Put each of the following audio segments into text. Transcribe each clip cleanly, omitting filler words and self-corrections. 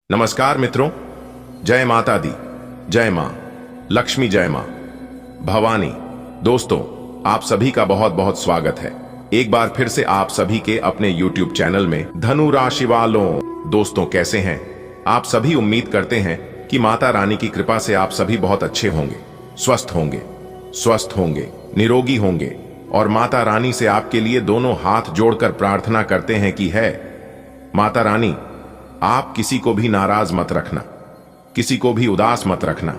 नमस्कार मित्रों, जय माता दी, जय मां लक्ष्मी, जय मां भवानी। दोस्तों, आप सभी का बहुत बहुत स्वागत है एक बार फिर से आप सभी के अपने YouTube चैनल में। धनु राशि वालों, दोस्तों कैसे हैं आप सभी? उम्मीद करते हैं कि माता रानी की कृपा से आप सभी बहुत अच्छे होंगे, स्वस्थ होंगे, निरोगी होंगे और माता रानी से आपके लिए दोनों हाथ जोड़कर प्रार्थना करते हैं कि है माता रानी, आप किसी को भी नाराज मत रखना, किसी को भी उदास मत रखना।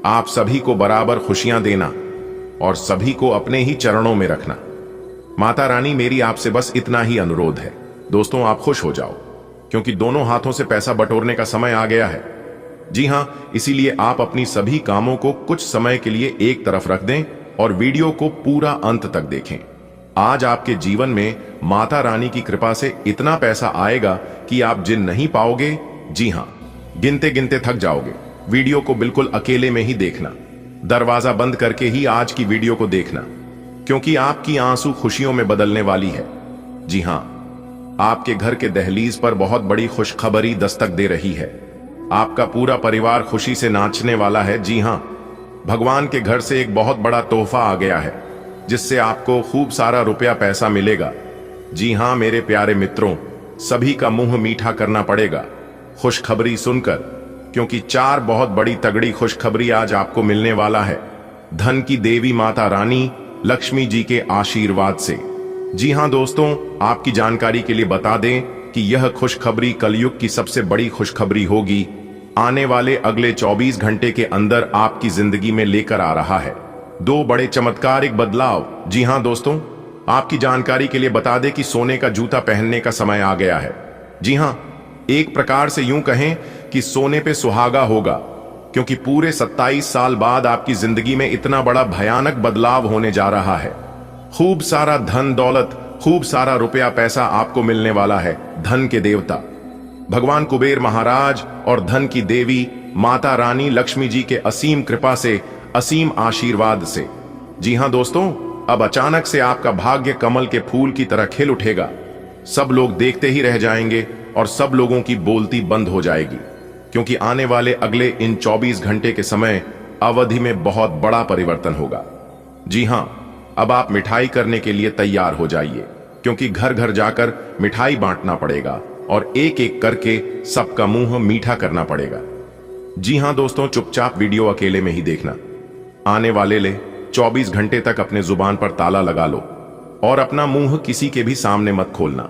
आप सभी को बराबर खुशियां देना और सभी को अपने ही चरणों में रखना। माता रानी, मेरी आपसे बस इतना ही अनुरोध है। दोस्तों, आप खुश हो जाओ क्योंकि दोनों हाथों से पैसा बटोरने का समय आ गया है। जी हां, इसीलिए आप अपनी सभी कामों को कुछ समय के लिए एक तरफ रख दें और वीडियो को पूरा अंत तक देखें। आज आपके जीवन में माता रानी की कृपा से इतना पैसा आएगा कि आप जिन नहीं पाओगे। जी हां, गिनते गिनते थक जाओगे। वीडियो को बिल्कुल अकेले में ही देखना, दरवाजा बंद करके ही आज की वीडियो को देखना, क्योंकि आपकी आंसू खुशियों में बदलने वाली है। जी हां, आपके घर के दहलीज पर बहुत बड़ी खुशखबरी दस्तक दे रही है। आपका पूरा परिवार खुशी से नाचने वाला है। जी हां, भगवान के घर से एक बहुत बड़ा तोहफा आ गया है जिससे आपको खूब सारा रुपया पैसा मिलेगा। जी हां मेरे प्यारे मित्रों, सभी का मुंह मीठा करना पड़ेगा खुशखबरी सुनकर, क्योंकि 4 बहुत बड़ी तगड़ी खुशखबरी आज आपको मिलने वाला है धन की देवी माता रानी लक्ष्मी जी के आशीर्वाद से। जी हां दोस्तों, आपकी जानकारी के लिए बता दें कि यह खुशखबरी कलयुग की सबसे बड़ी खुशखबरी होगी। आने वाले अगले 24 घंटे के अंदर आपकी जिंदगी में लेकर आ रहा है 2 बड़े चमत्कारिक बदलाव। जी हां दोस्तों, आपकी जानकारी के लिए बता दें कि सोने का जूता पहनने का समय आ गया है। जी हां, एक प्रकार से यूं कहें कि सोने पे सुहागा होगा, क्योंकि पूरे 27 साल बाद आपकी जिंदगी में इतना बड़ा भयानक बदलाव होने जा रहा है। खूब सारा धन दौलत, खूब सारा रुपया पैसा आपको मिलने वाला है। धन के देवता भगवान कुबेर महाराज और धन की देवी माता रानी लक्ष्मी जी के असीम कृपा से, असीम आशीर्वाद से। जी हां दोस्तों, अब अचानक से आपका भाग्य कमल के फूल की तरह खिल उठेगा। सब लोग देखते ही रह जाएंगे और सब लोगों की बोलती बंद हो जाएगी, क्योंकि आने वाले अगले इन 24 घंटे के समय अवधि में बहुत बड़ा परिवर्तन होगा। जी हां, अब आप मिठाई करने के लिए तैयार हो जाइए, क्योंकि घर घर जाकर मिठाई बांटना पड़ेगा और एक एक करके सबका मुंह मीठा करना पड़ेगा। जी हां दोस्तों, चुपचाप वीडियो अकेले में ही देखना। आने वाले 24 घंटे तक अपने जुबान पर ताला लगा लो और अपना मुंह किसी के भी सामने मत खोलना,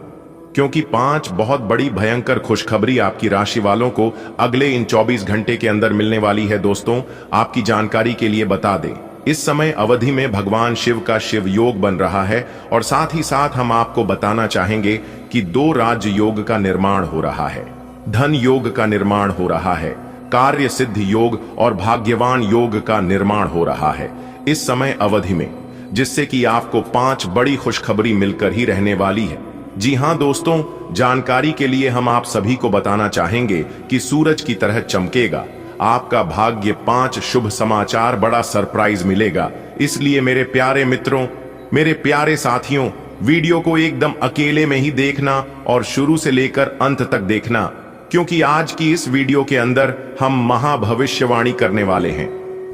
क्योंकि 5 बहुत बड़ी भयंकर खुशखबरी आपकी राशि वालों को अगले इन 24 घंटे के अंदर मिलने वाली है। दोस्तों, आपकी जानकारी के लिए बता दें, इस समय अवधि में भगवान शिव का शिव योग बन रहा है और साथ ही साथ हम आपको बताना चाहेंगे कि 2 राज योग का निर्माण हो रहा है, धन योग का निर्माण हो रहा है, कार्य सिद्ध योग और भाग्यवान योग का निर्माण हो रहा है इस समय अवधि में, जिससे कि आपको 5 बड़ी खुशखबरी मिलकर ही रहने वाली है। जी हां दोस्तों, जानकारी के लिए हम आप सभी को बताना चाहेंगे कि सूरज की तरह चमकेगा आपका भाग्य। 5 शुभ समाचार, बड़ा सरप्राइज मिलेगा। इसलिए मेरे प्यारे मित्रों, मेरे प्यारे साथियों, वीडियो को एकदम अकेले में ही देखना और शुरू से लेकर अंत तक देखना, क्योंकि आज की इस वीडियो के अंदर हम महाभविष्यवाणी करने वाले हैं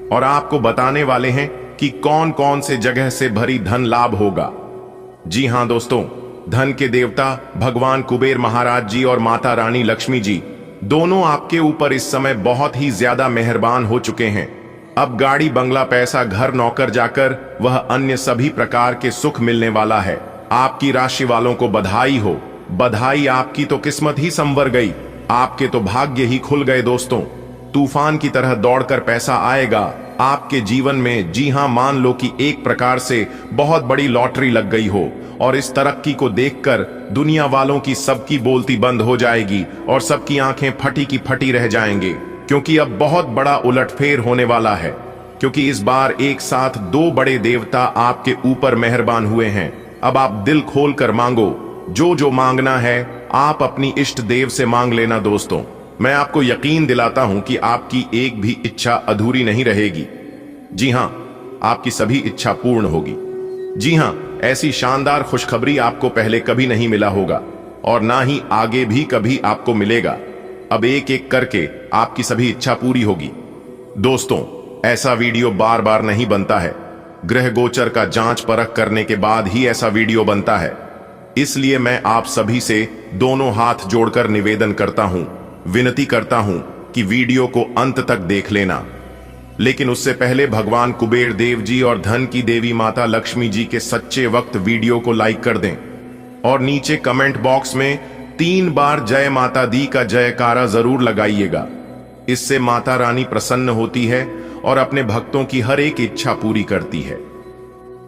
और आपको बताने वाले हैं कि कौन कौन से जगह से भरी धन लाभ होगा। जी हां दोस्तों, धन के देवता भगवान कुबेर महाराज जी और माता रानी लक्ष्मी जी दोनों आपके ऊपर इस समय बहुत ही ज्यादा मेहरबान हो चुके हैं। अब गाड़ी, बंगला, पैसा, घर, नौकर जाकर वह अन्य सभी प्रकार के सुख मिलने वाला है। आपकी राशि वालों को बधाई हो, बधाई। आपकी तो किस्मत ही संवर गई, आपके तो भाग्य ही खुल गए। दोस्तों, तूफान की तरह दौड़कर पैसा आएगा आपके जीवन में। जी हां, मान लो कि एक प्रकार से बहुत बड़ी लॉटरी लग गई हो और इस तरक्की को देखकर दुनिया वालों की सबकी बोलती बंद हो जाएगी और सबकी आंखें फटी की फटी रह जाएंगे, क्योंकि अब बहुत बड़ा उलटफेर होने वाला है। क्योंकि इस बार एक साथ 2 बड़े देवता आपके ऊपर मेहरबान हुए हैं। अब आप दिल खोल कर मांगो, जो मांगना है आप अपनी इष्ट देव से मांग लेना। दोस्तों, मैं आपको यकीन दिलाता हूं कि आपकी एक भी इच्छा अधूरी नहीं रहेगी। जी हां, आपकी सभी इच्छा पूर्ण होगी। जी हां, ऐसी शानदार खुशखबरी आपको पहले कभी नहीं मिला होगा और ना ही आगे भी कभी आपको मिलेगा। अब एक एक करके आपकी सभी इच्छा पूरी होगी। दोस्तों, ऐसा वीडियो बार बार नहीं बनता है। ग्रह गोचर का जांच परख करने के बाद ही ऐसा वीडियो बनता है। इसलिए मैं आप सभी से दोनों हाथ जोड़कर निवेदन करता हूं, विनती करता हूं कि वीडियो को अंत तक देख लेना। लेकिन उससे पहले भगवान कुबेर देव जी और धन की देवी माता लक्ष्मी जी के सच्चे वक्त वीडियो को लाइक कर दें और नीचे कमेंट बॉक्स में 3 बार जय माता दी का जयकारा जरूर लगाइएगा। इससे माता रानी प्रसन्न होती है और अपने भक्तों की हर एक इच्छा पूरी करती है।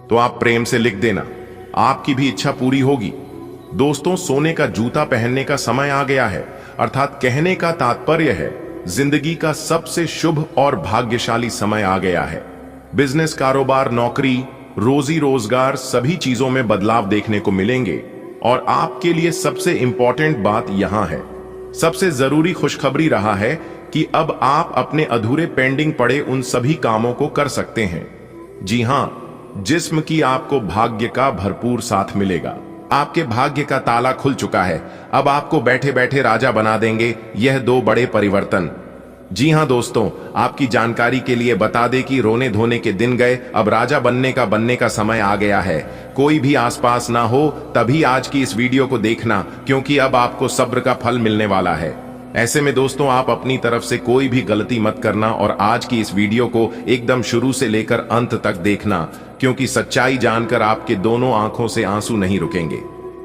तो आप प्रेम से लिख देना, आपकी भी इच्छा पूरी होगी। दोस्तों, सोने का जूता पहनने का समय आ गया है, अर्थात कहने का तात्पर्य है जिंदगी का सबसे शुभ और भाग्यशाली समय आ गया है। बिजनेस, कारोबार, नौकरी, रोजी रोजगार सभी चीजों में बदलाव देखने को मिलेंगे। और आपके लिए सबसे इंपॉर्टेंट बात यहां है, सबसे जरूरी खुशखबरी रहा है कि अब आप अपने अधूरे पेंडिंग पड़े उन सभी कामों को कर सकते हैं। जी हां, जिस्म की आपको भाग्य का भरपूर साथ मिलेगा। आपके भाग्य का ताला खुल चुका है। अब आपको बैठे बैठे राजा बना देंगे यह 2 बड़े परिवर्तन। जी हां दोस्तों, आपकी जानकारी के लिए बता दें कि रोने धोने के दिन गए, अब राजा बनने का समय आ गया है। कोई भी आसपास ना हो तभी आज की इस वीडियो को देखना, क्योंकि अब आपको सब्र का फल मिलने वाला है। ऐसे में दोस्तों, आप अपनी तरफ से कोई भी गलती मत करना और आज की इस वीडियो को एकदम शुरू से लेकर अंत तक देखना, क्योंकि सच्चाई जानकर आपके दोनों आंखों से आंसू नहीं रुकेंगे।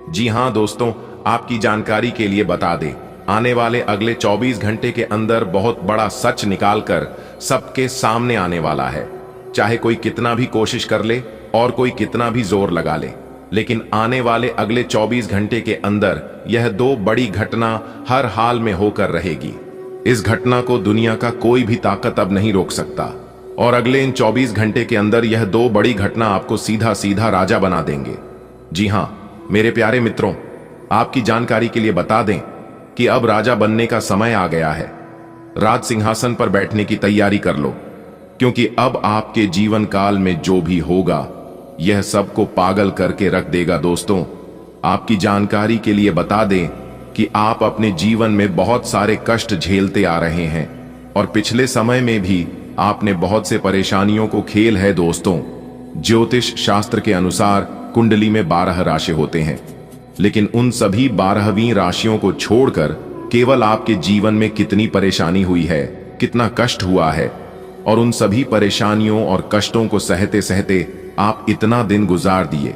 जी हां दोस्तों, आपकी जानकारी के लिए बता दें, आने वाले अगले 24 घंटे के अंदर बहुत बड़ा सच निकालकर सबके सामने आने वाला है। चाहे कोई कितना भी कोशिश कर ले और कोई कितना भी जोर लगा ले, लेकिन आने वाले अगले 24 घंटे के अंदर यह 2 बड़ी घटना हर हाल में होकर रहेगी। इस घटना को दुनिया का कोई भी ताकत अब नहीं रोक सकता और अगले इन 24 घंटे के अंदर यह 2 बड़ी घटना आपको सीधा सीधा राजा बना देंगे। जी हां मेरे प्यारे मित्रों, आपकी जानकारी के लिए बता दें कि अब राजा बनने का समय आ गया है। राज सिंहासन पर बैठने की तैयारी कर लो, क्योंकि अब आपके जीवन काल में जो भी होगा यह सबको पागल करके रख देगा। दोस्तों, आपकी जानकारी के लिए बता दें कि आप अपने जीवन में बहुत सारे कष्ट झेलते आ रहे हैं और पिछले समय में भी आपने बहुत से परेशानियों को खेल है। दोस्तों, ज्योतिष शास्त्र के अनुसार कुंडली में 12 राशि होते हैं, लेकिन उन सभी 12वीं राशियों को छोड़कर केवल आपके जीवन में कितनी परेशानी हुई है, कितना कष्ट हुआ है, और उन सभी परेशानियों और कष्टों को सहते सहते आप इतना दिन गुजार दिए।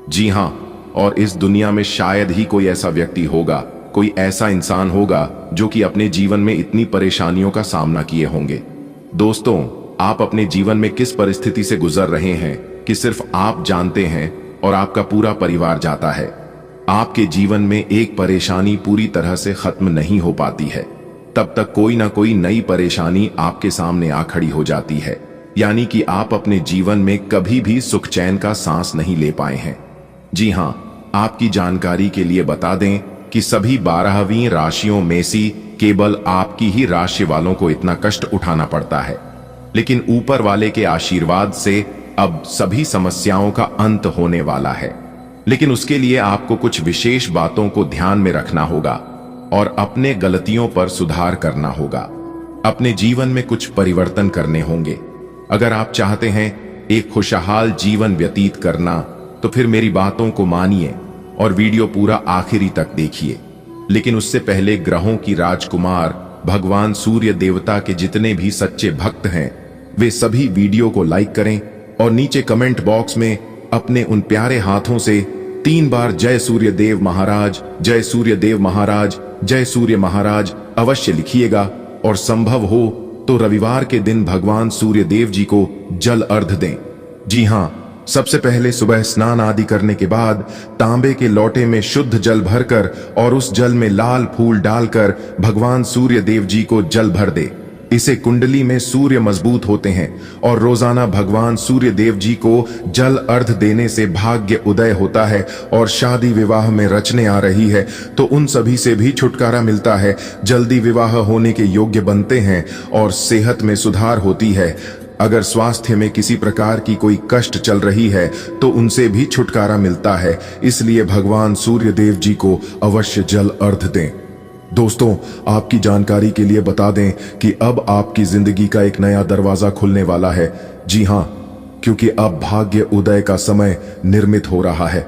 जी हां, और इस दुनिया में शायद ही कोई ऐसा व्यक्ति होगा, कोई ऐसा इंसान होगा जो कि अपने जीवन में इतनी परेशानियों का सामना किए होंगे। दोस्तों, आप अपने जीवन में किस परिस्थिति से गुजर रहे हैं कि सिर्फ आप जानते हैं और आपका पूरा परिवार जाता है। आपके जीवन में एक परेशानी पूरी तरह से खत्म नहीं हो पाती है, तब तक कोई ना कोई नई परेशानी आपके सामने आ खड़ी हो जाती है। यानी कि आप अपने जीवन में कभी भी सुख चैन का सांस नहीं ले पाए हैं। जी हां, आपकी जानकारी के लिए बता दें कि सभी 12वीं राशियों में से केवल आपकी ही राशि वालों को इतना कष्ट उठाना पड़ता है, लेकिन ऊपर वाले के आशीर्वाद से अब सभी समस्याओं का अंत होने वाला है। लेकिन उसके लिए आपको कुछ विशेष बातों को ध्यान में रखना होगा और अपने गलतियों पर सुधार करना होगा। अपने जीवन में कुछ परिवर्तन करने होंगे। अगर आप चाहते हैं एक खुशहाल जीवन व्यतीत करना, तो फिर मेरी बातों को मानिए और वीडियो पूरा आखिरी तक देखिए। लेकिन उससे पहले ग्रहों की राजकुमार भगवान सूर्य देवता के जितने भी सच्चे भक्त हैं, वे सभी वीडियो को लाइक करें और नीचे कमेंट बॉक्स में अपने उन प्यारे हाथों से 3 बार जय सूर्य देव महाराज, जय सूर्य देव महाराज, जय सूर्य महाराज अवश्य लिखिएगा। और संभव हो तो रविवार के दिन भगवान सूर्य देव जी को जल अर्घ दें। जी हां, सबसे पहले सुबह स्नान आदि करने के बाद तांबे के लोटे में शुद्ध जल भरकर और उस जल में लाल फूल डालकर भगवान सूर्य देव जी को जल भर दे। इसे कुंडली में सूर्य मजबूत होते हैं और रोजाना भगवान सूर्य देव जी को जल अर्घ देने से भाग्य उदय होता है और शादी विवाह में रचने आ रही है तो उन सभी से भी छुटकारा मिलता है, जल्दी विवाह होने के योग्य बनते हैं और सेहत में सुधार होती है। अगर स्वास्थ्य में किसी प्रकार की कोई कष्ट चल रही है तो उनसे भी छुटकारा मिलता है। इसलिए भगवान सूर्य देव जी को अवश्य जल अर्घ दें। दोस्तों, आपकी जानकारी के लिए बता दें कि अब आपकी जिंदगी का एक नया दरवाजा खुलने वाला है। जी हां, क्योंकि अब भाग्य उदय का समय निर्मित हो रहा है।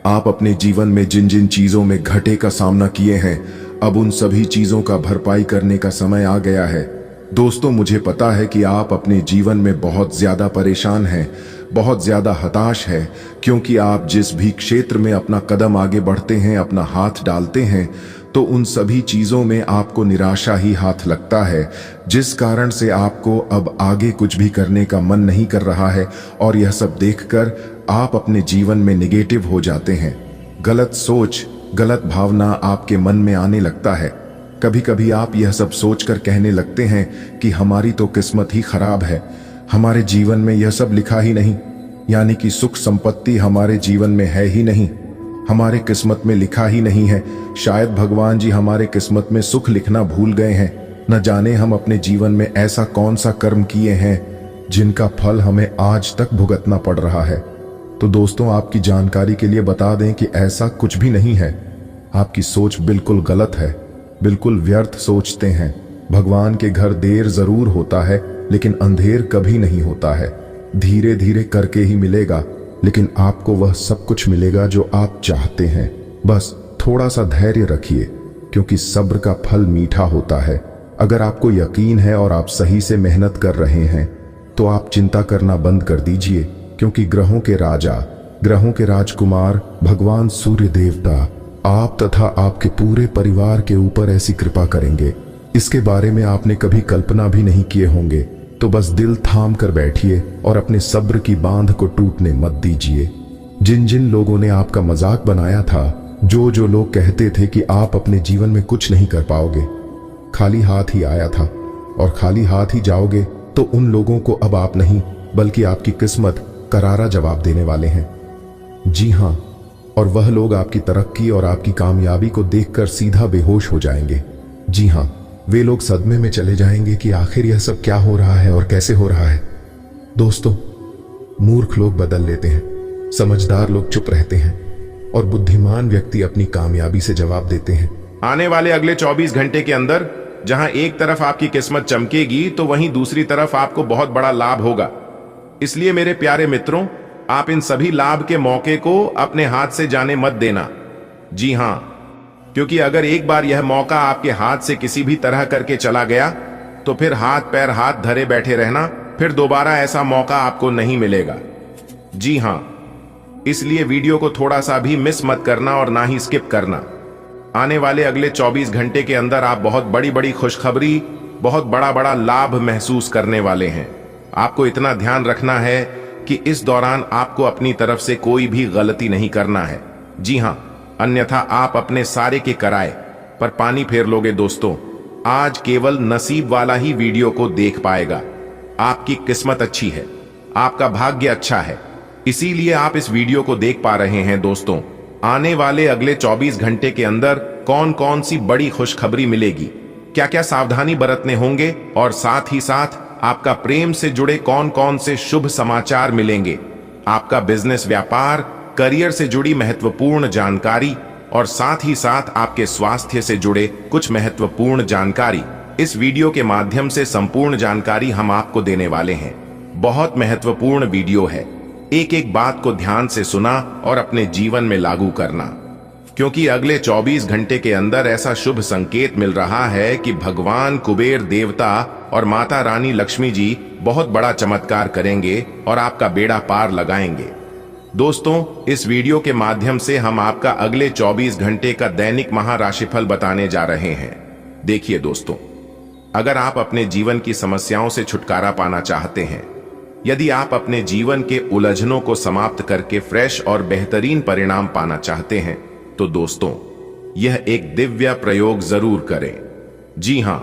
आप अपने जीवन में जिन जिन चीजों में घाटे का सामना किए हैं, अब उन सभी चीजों का भरपाई करने का समय आ गया है। दोस्तों, मुझे पता है कि आप अपने जीवन में बहुत ज्यादा परेशान हैं, बहुत ज्यादा हताश है, क्योंकि आप जिस भी क्षेत्र में अपना कदम आगे बढ़ते हैं, अपना हाथ डालते हैं, तो उन सभी चीजों में आपको निराशा ही हाथ लगता है, जिस कारण से आपको अब आगे कुछ भी करने का मन नहीं कर रहा है। और यह सब देखकर आप अपने जीवन में निगेटिव हो जाते हैं। गलत सोच, गलत भावना आपके मन में आने लगता है। कभी कभी आप यह सब सोचकर कहने लगते हैं कि हमारी तो किस्मत ही खराब है, हमारे जीवन में यह सब लिखा ही नहीं, यानी कि सुख संपत्ति हमारे जीवन में है ही नहीं, हमारे किस्मत में लिखा ही नहीं है। शायद भगवान जी हमारे किस्मत में सुख लिखना भूल गए हैं। न जाने हम अपने जीवन में ऐसा कौन सा कर्म किए हैं जिनका फल हमें आज तक भुगतना पड़ रहा है। तो दोस्तों, आपकी जानकारी के लिए बता दें कि ऐसा कुछ भी नहीं है। आपकी सोच बिल्कुल गलत है, बिल्कुल व्यर्थ सोचते हैं। भगवान के घर देर जरूर होता है, लेकिन अंधेर कभी नहीं होता है। धीरे धीरे करके ही मिलेगा, लेकिन आपको वह सब कुछ मिलेगा जो आप चाहते हैं। बस थोड़ा सा धैर्य रखिए, क्योंकि सब्र का फल मीठा होता है। अगर आपको यकीन है और आप सही से मेहनत कर रहे हैं, तो आप चिंता करना बंद कर दीजिए, क्योंकि ग्रहों के राजा, ग्रहों के राजकुमार भगवान सूर्य देवता आप तथा आपके पूरे परिवार के ऊपर ऐसी कृपा करेंगे, इसके बारे में आपने कभी कल्पना भी नहीं किए होंगे। तो बस दिल थाम कर बैठिए और अपने सब्र की बांध को टूटने मत दीजिए। जिन जिन लोगों ने आपका मजाक बनाया था, जो जो लोग कहते थे कि आप अपने जीवन में कुछ नहीं कर पाओगे, खाली हाथ ही आया था और खाली हाथ ही जाओगे, तो उन लोगों को अब आप नहीं बल्कि आपकी किस्मत करारा जवाब देने वाले हैं। जी हां, और वह लोग आपकी तरक्की और आपकी कामयाबी को देखकर सीधा बेहोश हो जाएंगे। जी हां, वे लोग सदमे में चले जाएंगे कि आखिर यह सब क्या हो रहा है और कैसे हो रहा है। दोस्तों, मूर्ख लोग बदल लेते हैं, समझदार लोग चुप रहते हैं और बुद्धिमान व्यक्ति अपनी कामयाबी से जवाब देते हैं। आने वाले अगले 24 घंटे के अंदर जहां एक तरफ आपकी किस्मत चमकेगी, तो वहीं दूसरी तरफ आपको बहुत बड़ा लाभ होगा। इसलिए मेरे प्यारे मित्रों, आप इन सभी लाभ के मौके को अपने हाथ से जाने मत देना। जी हां, क्योंकि अगर एक बार यह मौका आपके हाथ से किसी भी तरह करके चला गया, तो फिर हाथ पैर हाथ धरे बैठे रहना, फिर दोबारा ऐसा मौका आपको नहीं मिलेगा। जी हां, इसलिए वीडियो को थोड़ा सा भी मिस मत करना और ना ही स्किप करना। आने वाले अगले 24 घंटे के अंदर आप बहुत बड़ी बड़ी खुशखबरी, बहुत बड़ा बड़ा लाभ महसूस करने वाले हैं। आपको इतना ध्यान रखना है कि इस दौरान आपको अपनी तरफ से कोई भी गलती नहीं करना है। जी हां, अन्यथा आप अपने सारे के किराए पर पानी फेर लोगे। दोस्तों, आज केवल नसीब वाला ही वीडियो को देख पाएगा। आपकी किस्मत अच्छी है, आपका भाग्य अच्छा है, इसीलिए आप इस वीडियो को देख पा रहे हैं। दोस्तों, आने वाले अगले 24 घंटे के अंदर कौन कौन सी बड़ी खुशखबरी मिलेगी, क्या क्या सावधानी बरतने होंगे, और साथ ही साथ आपका प्रेम से जुड़े कौन कौन से शुभ समाचार मिलेंगे, आपका बिजनेस व्यापार करियर से जुड़ी महत्वपूर्ण जानकारी, और साथ ही साथ आपके स्वास्थ्य से जुड़े कुछ महत्वपूर्ण जानकारी, इस वीडियो के माध्यम से संपूर्ण जानकारी हम आपको देने वाले हैं। बहुत महत्वपूर्ण वीडियो है, एक एक बात को ध्यान से सुना और अपने जीवन में लागू करना, क्योंकि अगले 24 घंटे के अंदर ऐसा शुभ संकेत मिल रहा है कि भगवान कुबेर देवता और माता रानी लक्ष्मी जी बहुत बड़ा चमत्कार करेंगे और आपका बेड़ा पार लगाएंगे। दोस्तों, इस वीडियो के माध्यम से हम आपका अगले 24 घंटे का दैनिक महाराशिफल बताने जा रहे हैं। देखिए दोस्तों, अगर आप अपने जीवन की समस्याओं से छुटकारा पाना चाहते हैं, यदि आप अपने जीवन के उलझनों को समाप्त करके फ्रेश और बेहतरीन परिणाम पाना चाहते हैं, तो दोस्तों यह एक दिव्य प्रयोग जरूर करें। जी हां,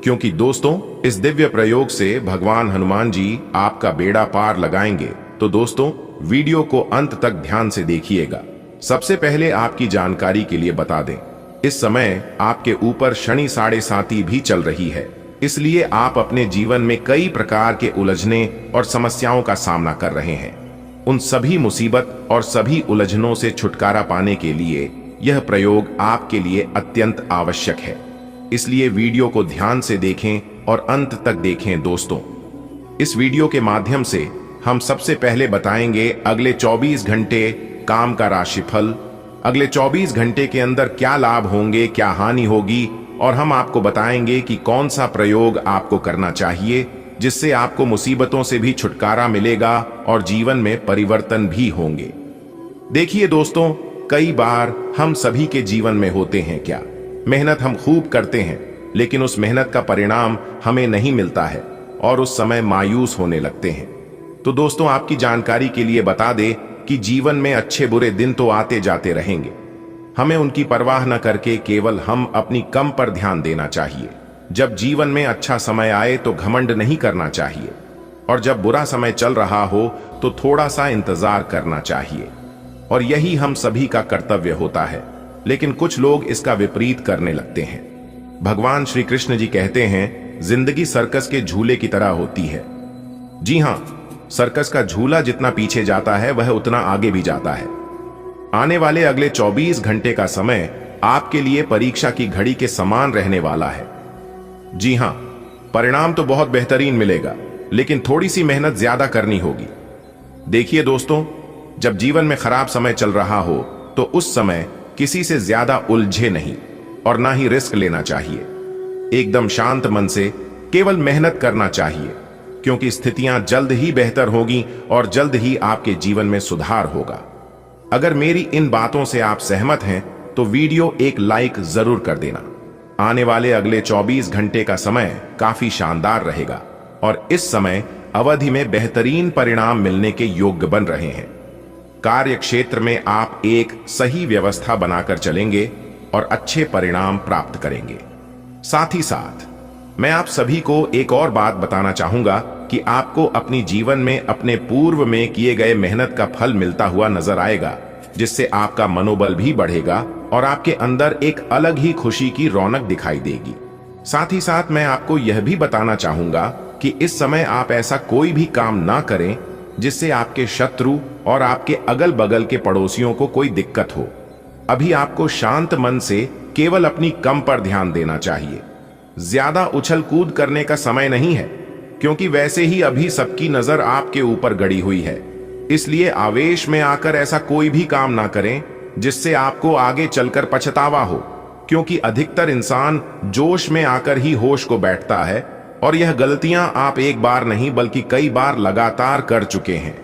क्योंकि दोस्तों इस दिव्य प्रयोग से भगवान हनुमान जी आपका बेड़ा पार लगाएंगे। तो दोस्तों, वीडियो को अंत तक ध्यान से देखिएगा। सबसे पहले आपकी जानकारी के लिए बता दें, इस समय आपके ऊपर शनि 7.5 भी चल रही है, इसलिए आप अपने जीवन में कई प्रकार के उलझने और समस्याओं का सामना कर रहे हैं। उन सभी मुसीबत और सभी उलझनों से छुटकारा पाने के लिए यह प्रयोग आपके लिए अत्यंत आवश्यक है। इसलिए वीडियो को ध्यान से देखें और अंत तक देखें दोस्तों। इस वीडियो के माध्यम से हम सबसे पहले बताएंगे अगले 24 घंटे काम का राशिफल, अगले 24 घंटे के अंदर क्या लाभ होंगे, क्या हानि होगी, और हम आपको बताएंगे कि कौन सा प्रयोग आपको करना चाहिए जिससे आपको मुसीबतों से भी छुटकारा मिलेगा और जीवन में परिवर्तन भी होंगे। देखिए दोस्तों, कई बार हम सभी के जीवन में होते हैं क्या, मेहनत हम खूब करते हैं लेकिन उस मेहनत का परिणाम हमें नहीं मिलता है और उस समय मायूस होने लगते हैं। तो दोस्तों, आपकी जानकारी के लिए बता दें कि जीवन में अच्छे बुरे दिन तो आते जाते रहेंगे। हमें उनकी परवाह न करके केवल हम अपनी कम पर ध्यान देना चाहिए। जब जीवन में अच्छा समय आए तो घमंड नहीं करना चाहिए, और जब बुरा समय चल रहा हो तो थोड़ा सा इंतजार करना चाहिए, और यही हम सभी का कर्तव्य होता है। लेकिन कुछ लोग इसका विपरीत करने लगते हैं। भगवान श्री कृष्ण जी कहते हैं, जिंदगी सर्कस के झूले की तरह होती है। जी हां, सर्कस का झूला जितना पीछे जाता है वह उतना आगे भी जाता है। आने वाले अगले 24 घंटे का समय आपके लिए परीक्षा की घड़ी के समान रहने वाला है। जी हां, परिणाम तो बहुत बेहतरीन मिलेगा, लेकिन थोड़ी सी मेहनत ज्यादा करनी होगी। देखिए दोस्तों, जब जीवन में खराब समय चल रहा हो तो उस समय किसी से ज्यादा उलझे नहीं और ना ही रिस्क लेना चाहिए। एकदम शांत मन से केवल मेहनत करना चाहिए, क्योंकि स्थितियां जल्द ही बेहतर होगी और जल्द ही आपके जीवन में सुधार होगा। अगर मेरी इन बातों से आप सहमत हैं तो वीडियो एक लाइक जरूर कर देना। आने वाले अगले 24 घंटे का समय काफी शानदार रहेगा और इस समय अवधि में बेहतरीन परिणाम मिलने के योग्य बन रहे हैं। कार्य क्षेत्र में आप एक सही व्यवस्था बनाकर चलेंगे और अच्छे परिणाम प्राप्त करेंगे। साथ ही साथ मैं आप सभी को एक और बात बताना चाहूंगा कि आपको अपनी जीवन में अपने पूर्व में किए गए मेहनत का फल मिलता हुआ नजर आएगा, जिससे आपका मनोबल भी बढ़ेगा और आपके अंदर एक अलग ही खुशी की रौनक दिखाई देगी। साथ ही साथ मैं आपको यह भी बताना चाहूंगा कि इस समय आप ऐसा कोई भी काम ना करें जिससे आपके शत्रु और आपके अगल बगल के पड़ोसियों को कोई दिक्कत हो। अभी आपको शांत मन से केवल अपनी कम पर ध्यान देना चाहिए। ज्यादा उछल कूद करने का समय नहीं है, क्योंकि वैसे ही अभी सबकी नजर आपके ऊपर गड़ी हुई है। इसलिए आवेश में आकर ऐसा कोई भी काम ना करें जिससे आपको आगे चलकर पछतावा हो, क्योंकि अधिकतर इंसान जोश में आकर ही होश को बैठता है और यह गलतियां आप एक बार नहीं बल्कि कई बार लगातार कर चुके हैं।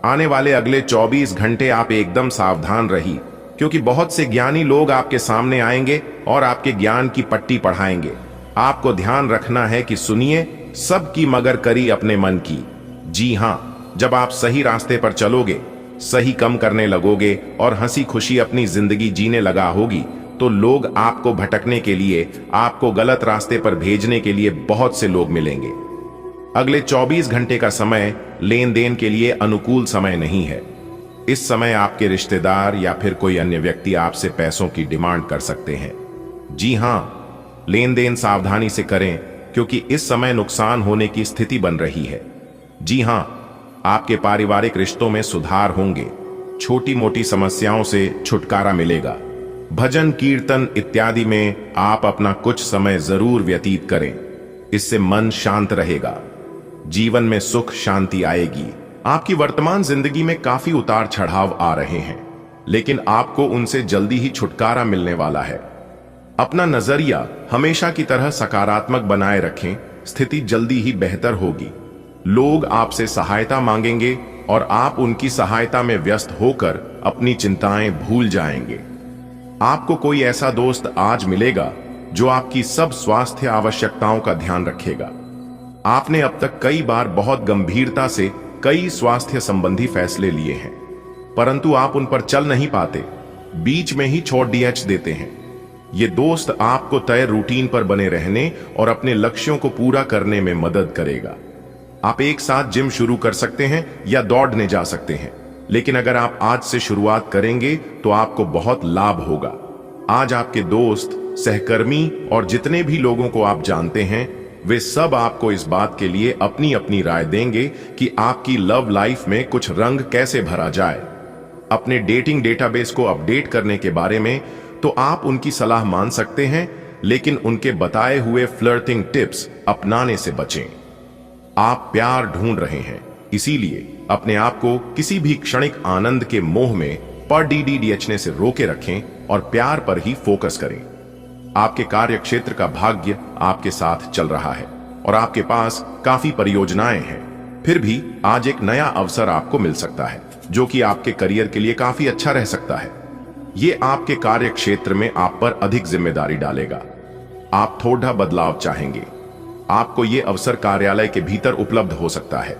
आने वाले अगले 24 घंटे आप एकदम सावधान रहिए, क्योंकि बहुत से ज्ञानी लोग आपके सामने आएंगे और आपके ज्ञान की पट्टी पढ़ाएंगे। आपको ध्यान रखना है कि सुनिए सबकी मगर करी अपने मन की। जी हां, जब आप सही रास्ते पर चलोगे, सही कम करने लगोगे और हंसी खुशी अपनी जिंदगी जीने लगा होगी, तो लोग आपको भटकने के लिए, आपको गलत रास्ते पर भेजने के लिए बहुत से लोग मिलेंगे। अगले 24 घंटे का समय लेन देन के लिए अनुकूल समय नहीं है। इस समय आपके रिश्तेदार या फिर कोई अन्य व्यक्ति आपसे पैसों की डिमांड कर सकते हैं। जी हां, लेन देन सावधानी से करें, क्योंकि इस समय नुकसान होने की स्थिति बन रही है। जी हां, आपके पारिवारिक रिश्तों में सुधार होंगे, छोटी मोटी समस्याओं से छुटकारा मिलेगा। भजन कीर्तन इत्यादि में आप अपना कुछ समय जरूर व्यतीत करें, इससे मन शांत रहेगा। जीवन में सुख शांति आएगी। आपकी वर्तमान जिंदगी में काफी उतार चढ़ाव आ रहे हैं, लेकिन आपको उनसे जल्दी ही छुटकारा मिलने वाला है। अपना नजरिया हमेशा की तरह सकारात्मक बनाए रखें, स्थिति जल्दी ही बेहतर होगी। लोग आपसे सहायता मांगेंगे और आप उनकी सहायता में व्यस्त होकर अपनी चिंताएं भूल जाएंगे। आपको कोई ऐसा दोस्त आज मिलेगा जो आपकी सब स्वास्थ्य आवश्यकताओं का ध्यान रखेगा। आपने अब तक कई बार बहुत गंभीरता से कई स्वास्थ्य संबंधी फैसले लिए हैं, परंतु आप उन पर चल नहीं पाते, बीच में ही छोड़ देते हैं। ये दोस्त आपको तय रूटीन पर बने रहने और अपने लक्ष्यों को पूरा करने में मदद करेगा। आप एक साथ जिम शुरू कर सकते हैं या दौड़ने जा सकते हैं, लेकिन अगर आप आज से शुरुआत करेंगे तो आपको बहुत लाभ होगा। आज आपके दोस्त, सहकर्मी और जितने भी लोगों को आप जानते हैं, वे सब आपको इस बात के लिए अपनी अपनी राय देंगे कि आपकी लव लाइफ में कुछ रंग कैसे भरा जाए। अपने डेटिंग डेटाबेस को अपडेट करने के बारे में तो आप उनकी सलाह मान सकते हैं, लेकिन उनके बताए हुए फ्लर्टिंग टिप्स अपनाने से बचें। आप प्यार ढूंढ रहे हैं, इसीलिए अपने आप को किसी भी क्षणिक आनंद के मोह में पड़ने से रोके रखें और प्यार पर ही फोकस करें। आपके कार्य क्षेत्र का भाग्य आपके साथ चल रहा है और आपके पास काफी परियोजनाएं हैं। फिर भी आज एक नया अवसर आपको मिल सकता है जो कि आपके करियर के लिए काफी अच्छा रह सकता है। ये आपके कार्य क्षेत्र में आप पर अधिक जिम्मेदारी डालेगा। आप थोड़ा बदलाव चाहेंगे। आपको ये अवसर कार्यालय के भीतर उपलब्ध हो सकता है।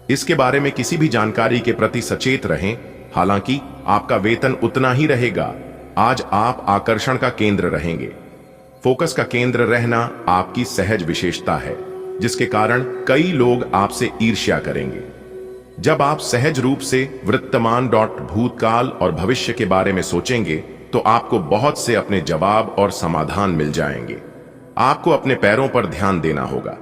इसके बारे में किसी भी जानकारी के प्रति सचेत रहें। हालांकि आपका वेतन उतना ही रहेगा। आज आप आकर्षण का केंद्र रहेंगे। फोकस का केंद्र रहना आपकी सहज विशेषता है, जिसके कारण कई लोग आपसे ईर्ष्या करेंगे। जब आप सहज रूप से वर्तमान भूतकाल और भविष्य के बारे में सोचेंगे तो आपको बहुत से अपने जवाब और समाधान मिल जाएंगे। आपको अपने पैरों पर ध्यान देना होगा।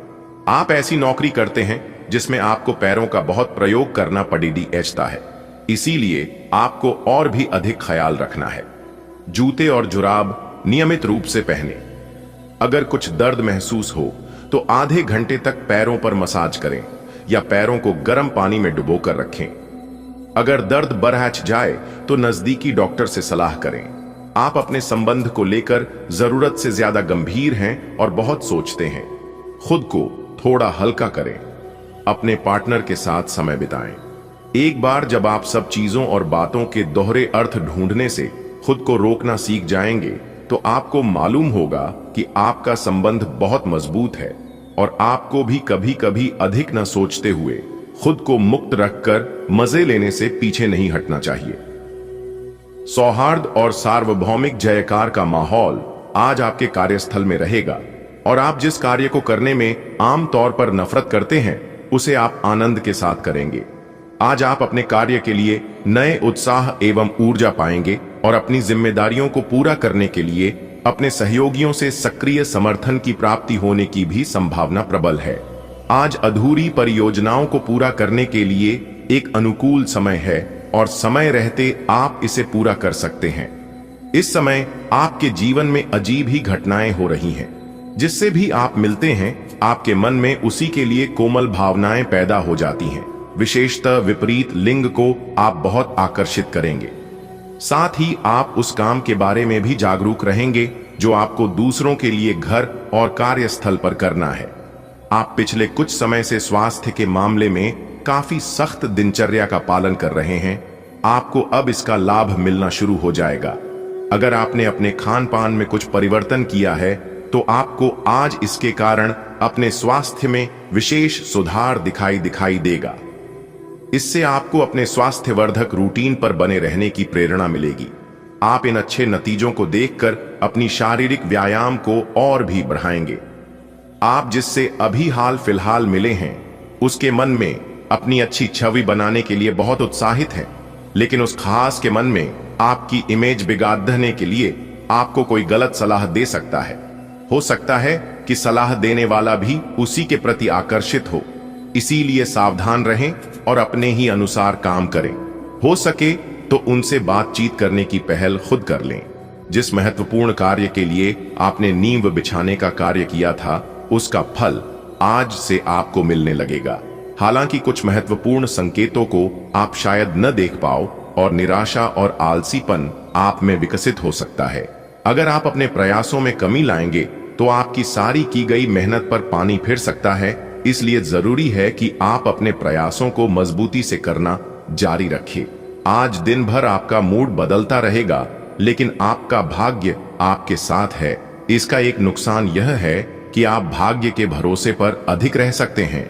आप ऐसी नौकरी करते हैं जिसमें आपको पैरों का बहुत प्रयोग करना पड़ता है, इसीलिए आपको और भी अधिक ख्याल रखना है। जूते और जुराब नियमित रूप से पहने। अगर कुछ दर्द महसूस हो तो आधे घंटे तक पैरों पर मसाज करें या पैरों को गर्म पानी में डुबोकर रखें। अगर दर्द बढ़ जाए तो नजदीकी डॉक्टर से सलाह करें। आप अपने संबंध को लेकर जरूरत से ज्यादा गंभीर हैं और बहुत सोचते हैं। खुद को थोड़ा हल्का करें। अपने पार्टनर के साथ समय बिताएं। एक बार जब आप सब चीजों और बातों के दोहरे अर्थ ढूंढने से खुद को रोकना सीख जाएंगे तो आपको मालूम होगा कि आपका संबंध बहुत मजबूत है और आपको भी कभी कभी अधिक न सोचते हुए खुद को मुक्त रखकर मजे लेने से पीछे नहीं हटना चाहिए। सौहार्द और सार्वभौमिक जयकार का माहौल आज आपके कार्यस्थल में रहेगा और आप जिस कार्य को करने में आमतौर पर नफरत करते हैं उसे आप आनंद के साथ करेंगे। आज आप अपने कार्य के लिए नए उत्साह एवं ऊर्जा पाएंगे और अपनी जिम्मेदारियों को पूरा करने के लिए अपने सहयोगियों से सक्रिय समर्थन की प्राप्ति होने की भी संभावना प्रबल है। आज अधूरी परियोजनाओं को पूरा करने के लिए एक अनुकूल समय है और समय रहते आप इसे पूरा कर सकते हैं। इस समय आपके जीवन में अजीब ही घटनाएं हो रही हैं। जिससे भी आप मिलते हैं आपके मन में उसी के लिए कोमल भावनाएं पैदा हो जाती हैं। विशेषतः विपरीत लिंग को आप बहुत आकर्षित करेंगे। साथ ही आप उस काम के बारे में भी जागरूक रहेंगे जो आपको दूसरों के लिए घर और कार्यस्थल पर करना है। आप पिछले कुछ समय से स्वास्थ्य के मामले में काफी सख्त दिनचर्या का पालन कर रहे हैं। आपको अब इसका लाभ मिलना शुरू हो जाएगा। अगर आपने अपने खान पान में कुछ परिवर्तन किया है तो आपको आज इसके कारण अपने स्वास्थ्य में विशेष सुधार दिखाई देगा। इससे आपको अपने स्वास्थ्यवर्धक रूटीन पर बने रहने की प्रेरणा मिलेगी। आप इन अच्छे नतीजों को देखकर अपनी शारीरिक व्यायाम को और भी बढ़ाएंगे। आप जिससे अभी हाल फिलहाल मिले हैं उसके मन में अपनी अच्छी छवि बनाने के लिए बहुत उत्साहित हैं, लेकिन उस खास के मन में आपकी इमेज बिगाड़ने के लिए आपको कोई गलत सलाह दे सकता है। हो सकता है कि सलाह देने वाला भी उसी के प्रति आकर्षित हो, इसीलिए सावधान रहें और अपने ही अनुसार काम करें। हो सके तो उनसे बातचीत करने की पहल खुद कर लें। जिस महत्वपूर्ण कार्य के लिए आपने नींव बिछाने का कार्य किया था उसका फल आज से आपको मिलने लगेगा। हालांकि कुछ महत्वपूर्ण संकेतों को आप शायद न देख पाओ और निराशा और आलसीपन आप में विकसित हो सकता है। अगर आप अपने प्रयासों में कमी लाएंगे तो आपकी सारी की गई मेहनत पर पानी फिर सकता है। इसलिए जरूरी है कि आप अपने प्रयासों को मजबूती से करना जारी रखें। आज दिन भर आपका मूड बदलता रहेगा, लेकिन आपका भाग्य आपके साथ है। इसका एक नुकसान यह है कि आप भाग्य के भरोसे पर अधिक रह सकते हैं।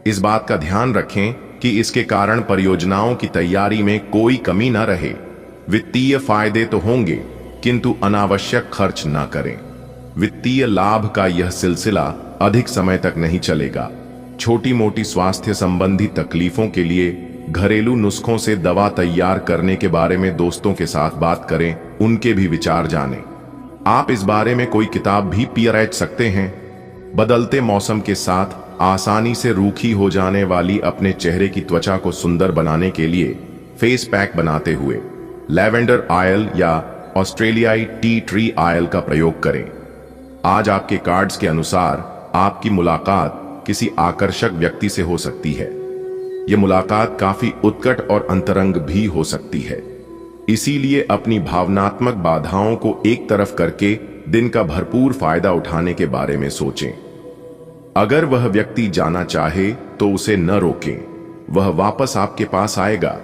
इस बात का ध्यान रखें कि इसके कारण परियोजनाओं की तैयारी में कोई कमी न रहे। वित्तीय फायदे तो होंगे, किंतु अनावश्यक खर्च न करें। वित्तीय लाभ का यह सिलसिला अधिक समय तक नहीं चलेगा। छोटी मोटी स्वास्थ्य संबंधी तकलीफों के लिए घरेलू नुस्खों से दवा तैयार करने के बारे में दोस्तों के साथ बात करें, उनके भी विचार जानें। आप इस बारे में कोई किताब भी पढ़ सकते हैं। बदलते मौसम के साथ आसानी से रूखी हो जाने वाली अपने चेहरे की त्वचा को सुंदर बनाने के लिए फेस पैक बनाते हुए लैवेंडर ऑयल या ऑस्ट्रेलियाई टी ट्री ऑयल का प्रयोग करें। आज आपके कार्ड्स के अनुसार आपकी मुलाकात किसी आकर्षक व्यक्ति से हो सकती है। यह मुलाकात काफी उत्कट और अंतरंग भी हो सकती है। इसीलिए अपनी भावनात्मक बाधाओं को एक तरफ करके दिन का भरपूर फायदा उठाने के बारे में सोचें। अगर वह व्यक्ति जाना चाहे तो उसे न रोकें, वह वापस आपके पास आएगा।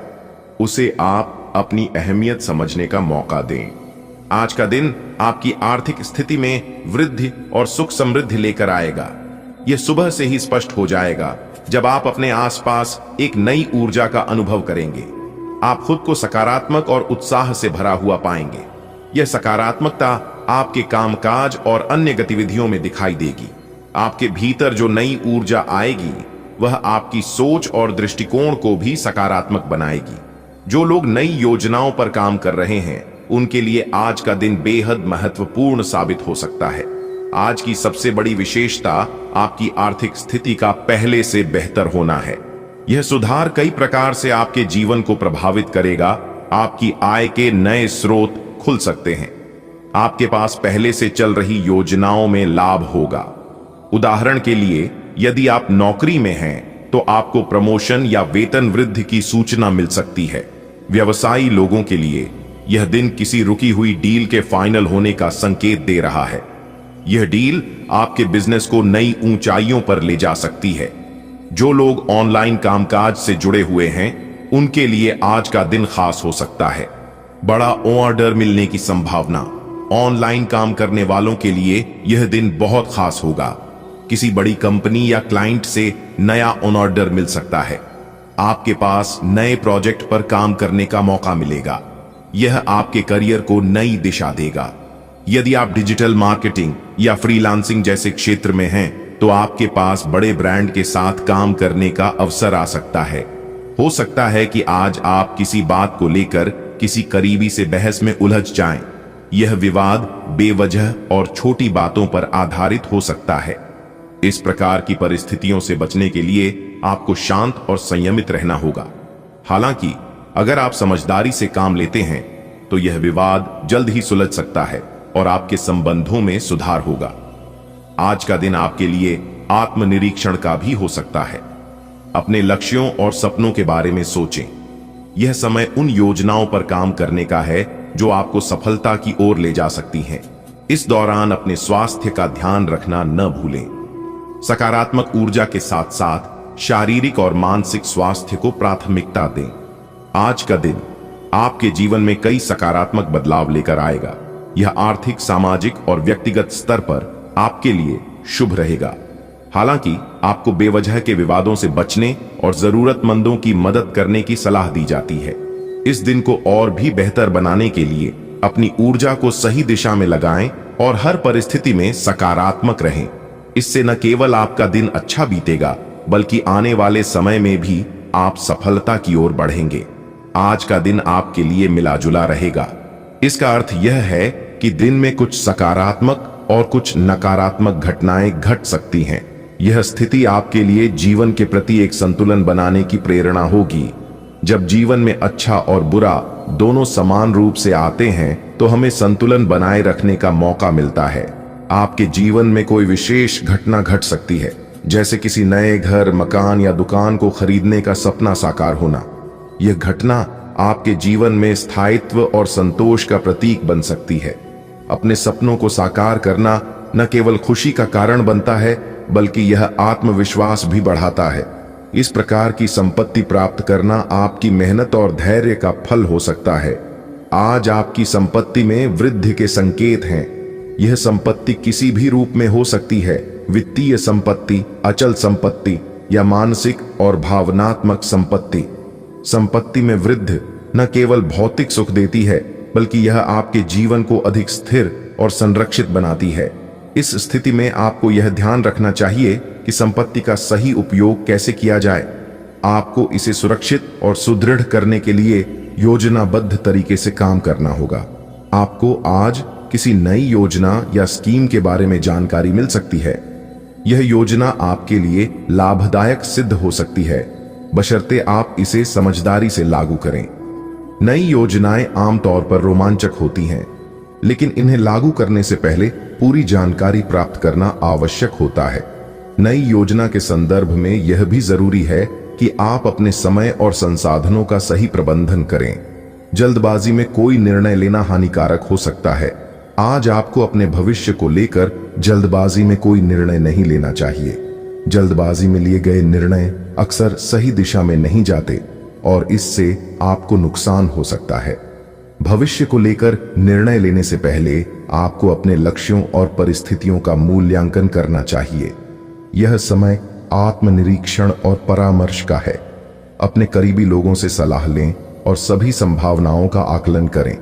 उसे आप अपनी अहमियत समझने का मौका दें। आज का दिन आपकी आर्थिक स्थिति में वृद्धि और सुख समृद्धि लेकर आएगा। यह सुबह से ही स्पष्ट हो जाएगा जब आप अपने आसपास एक नई ऊर्जा का अनुभव करेंगे। आप खुद को सकारात्मक और उत्साह से भरा हुआ पाएंगे। यह सकारात्मकता आपके कामकाज और अन्य गतिविधियों में दिखाई देगी। आपके भीतर जो नई ऊर्जा आएगी वह आपकी सोच और दृष्टिकोण को भी सकारात्मक बनाएगी। जो लोग नई योजनाओं पर काम कर रहे हैं उनके लिए आज का दिन बेहद महत्वपूर्ण साबित हो सकता है। आज की सबसे बड़ी विशेषता आपकी आर्थिक स्थिति का पहले से बेहतर होना है। यह सुधार कई प्रकार से आपके जीवन को प्रभावित करेगा। आपकी आय के नए स्रोत खुल सकते हैं। आपके पास पहले से चल रही योजनाओं में लाभ होगा। उदाहरण के लिए, यदि आप नौकरी में हैं तो आपको प्रमोशन या वेतन वृद्धि की सूचना मिल सकती है। व्यवसायी लोगों के लिए यह दिन किसी रुकी हुई डील के फाइनल होने का संकेत दे रहा है। यह डील आपके बिजनेस को नई ऊंचाइयों पर ले जा सकती है। जो लोग ऑनलाइन कामकाज से जुड़े हुए हैं उनके लिए आज का दिन खास हो सकता है। बड़ा ऑर्डर मिलने की संभावना। ऑनलाइन काम करने वालों के लिए यह दिन बहुत खास होगा। किसी बड़ी कंपनी या क्लाइंट से नया ऑर्डर मिल सकता है। आपके पास नए प्रोजेक्ट पर काम करने का मौका मिलेगा। यह आपके करियर को नई दिशा देगा। यदि आप डिजिटल मार्केटिंग या फ्रीलांसिंग जैसे क्षेत्र में हैं तो आपके पास बड़े ब्रांड के साथ काम करने का अवसर आ सकता है। हो सकता है कि आज आप किसी बात को लेकर किसी करीबी से बहस में उलझ जाएं। यह विवाद बेवजह और छोटी बातों पर आधारित हो सकता है। इस प्रकार की परिस्थितियों से बचने के लिए आपको शांत और संयमित रहना होगा। हालांकि अगर आप समझदारी से काम लेते हैं तो यह विवाद जल्द ही सुलझ सकता है और आपके संबंधों में सुधार होगा। आज का दिन आपके लिए आत्मनिरीक्षण का भी हो सकता है। अपने लक्ष्यों और सपनों के बारे में सोचें। यह समय उन योजनाओं पर काम करने का है जो आपको सफलता की ओर ले जा सकती हैं। इस दौरान अपने स्वास्थ्य का ध्यान रखना न भूलें। सकारात्मक ऊर्जा के साथ साथ शारीरिक और मानसिक स्वास्थ्य को प्राथमिकता दें। आज का दिन आपके जीवन में कई सकारात्मक बदलाव लेकर आएगा। यह आर्थिक, सामाजिक और व्यक्तिगत स्तर पर आपके लिए शुभ रहेगा। हालांकि आपको बेवजह के विवादों से बचने और जरूरतमंदों की मदद करने की सलाह दी जाती है। इस दिन को और भी बेहतर बनाने के लिए अपनी ऊर्जा को सही दिशा में लगाएं और हर परिस्थिति में सकारात्मक रहें। इससे न केवल आपका दिन अच्छा बीतेगा बल्कि आने वाले समय में भी आप सफलता की ओर बढ़ेंगे। आज का दिन आपके लिए मिला जुला रहेगा। इसका अर्थ यह है कि दिन में कुछ सकारात्मक और कुछ नकारात्मक घटनाएं घट सकती हैं। यह स्थिति आपके लिए जीवन के प्रति एक संतुलन बनाने की प्रेरणा होगी। जब जीवन में अच्छा और बुरा दोनों समान रूप से आते हैं तो हमें संतुलन बनाए रखने का मौका मिलता है। आपके जीवन में कोई विशेष घटना घट सकती है, जैसे किसी नए घर, मकान या दुकान को खरीदने का सपना साकार होना। यह घटना आपके जीवन में स्थायित्व और संतोष का प्रतीक बन सकती है। अपने सपनों को साकार करना न केवल खुशी का कारण बनता है बल्कि यह आत्मविश्वास भी बढ़ाता है। इस प्रकार की संपत्ति प्राप्त करना आपकी मेहनत और धैर्य का फल हो सकता है। आज आपकी संपत्ति में वृद्धि के संकेत हैं। यह संपत्ति किसी भी रूप में हो सकती है, वित्तीय संपत्ति, अचल संपत्ति या मानसिक और भावनात्मक संपत्ति। संपत्ति में वृद्धि न केवल भौतिक सुख देती है बल्कि यह आपके जीवन को अधिक स्थिर और संरक्षित बनाती है। इस स्थिति में आपको यह ध्यान रखना चाहिए कि संपत्ति का सही उपयोग कैसे किया जाए। आपको इसे सुरक्षित और सुदृढ़ करने के लिए योजनाबद्ध तरीके से काम करना होगा। आपको आज किसी नई योजना या स्कीम के बारे में जानकारी मिल सकती है। यह योजना आपके लिए लाभदायक सिद्ध हो सकती है, बशर्ते आप इसे समझदारी से लागू करें। नई योजनाएं आमतौर पर रोमांचक होती हैं, लेकिन इन्हें लागू करने से पहले पूरी जानकारी प्राप्त करना आवश्यक होता है। नई योजना के संदर्भ में यह भी जरूरी है कि आप अपने समय और संसाधनों का सही प्रबंधन करें। जल्दबाजी में कोई निर्णय लेना हानिकारक हो सकता है। आज आपको अपने भविष्य को लेकर जल्दबाजी में कोई निर्णय नहीं लेना चाहिए। जल्दबाजी में लिए गए निर्णय अक्सर सही दिशा में नहीं जाते और इससे आपको नुकसान हो सकता है। भविष्य को लेकर निर्णय लेने से पहले आपको अपने लक्ष्यों और परिस्थितियों का मूल्यांकन करना चाहिए। यह समय आत्मनिरीक्षण और परामर्श का है। अपने करीबी लोगों से सलाह लें और सभी संभावनाओं का आकलन करें।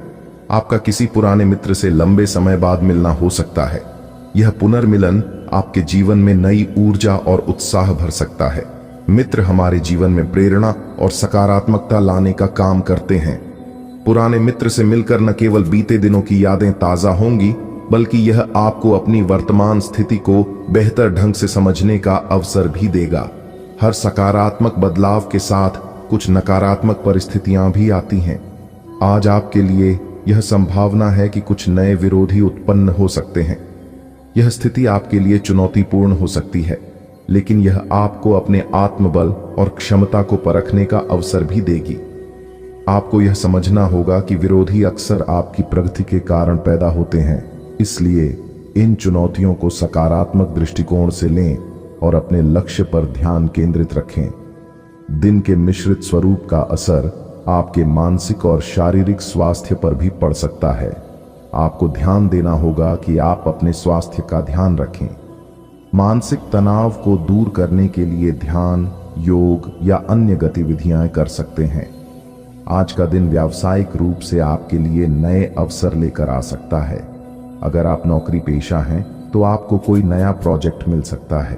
आपका किसी पुराने मित्र से लंबे समय बाद मिलना हो सकता है। यह पुनर्मिलन आपके जीवन में नई ऊर्जा और उत्साह भर सकता है। मित्र हमारे जीवन में प्रेरणा और सकारात्मकता लाने का काम करते हैं। पुराने मित्र से मिलकर न केवल बीते दिनों की यादें ताजा होंगी, बल्कि यह आपको अपनी वर्तमान स्थिति को बेहतर ढंग से समझने का अवसर भी देगा। हर सकारात्मक बदलाव के साथ कुछ नकारात्मक परिस्थितियां भी आती हैं। आज आपके लिए यह संभावना है कि कुछ नए विरोधी उत्पन्न हो सकते हैं। यह स्थिति आपके लिए चुनौतीपूर्ण हो सकती है, लेकिन यह आपको अपने आत्मबल और क्षमता को परखने का अवसर भी देगी। आपको यह समझना होगा कि विरोधी अक्सर आपकी प्रगति के कारण पैदा होते हैं, इसलिए इन चुनौतियों को सकारात्मक दृष्टिकोण से लें और अपने लक्ष्य पर ध्यान केंद्रित रखें। दिन के मिश्रित स्वरूप का असर आपके मानसिक और शारीरिक स्वास्थ्य पर भी पड़ सकता है। आपको ध्यान देना होगा कि आप अपने स्वास्थ्य का ध्यान रखें। मानसिक तनाव को दूर करने के लिए ध्यान, योग या अन्य गतिविधियां कर सकते हैं। आज का दिन व्यावसायिक रूप से आपके लिए नए अवसर लेकर आ सकता है। अगर आप नौकरी पेशा हैं तो आपको कोई नया प्रोजेक्ट मिल सकता है।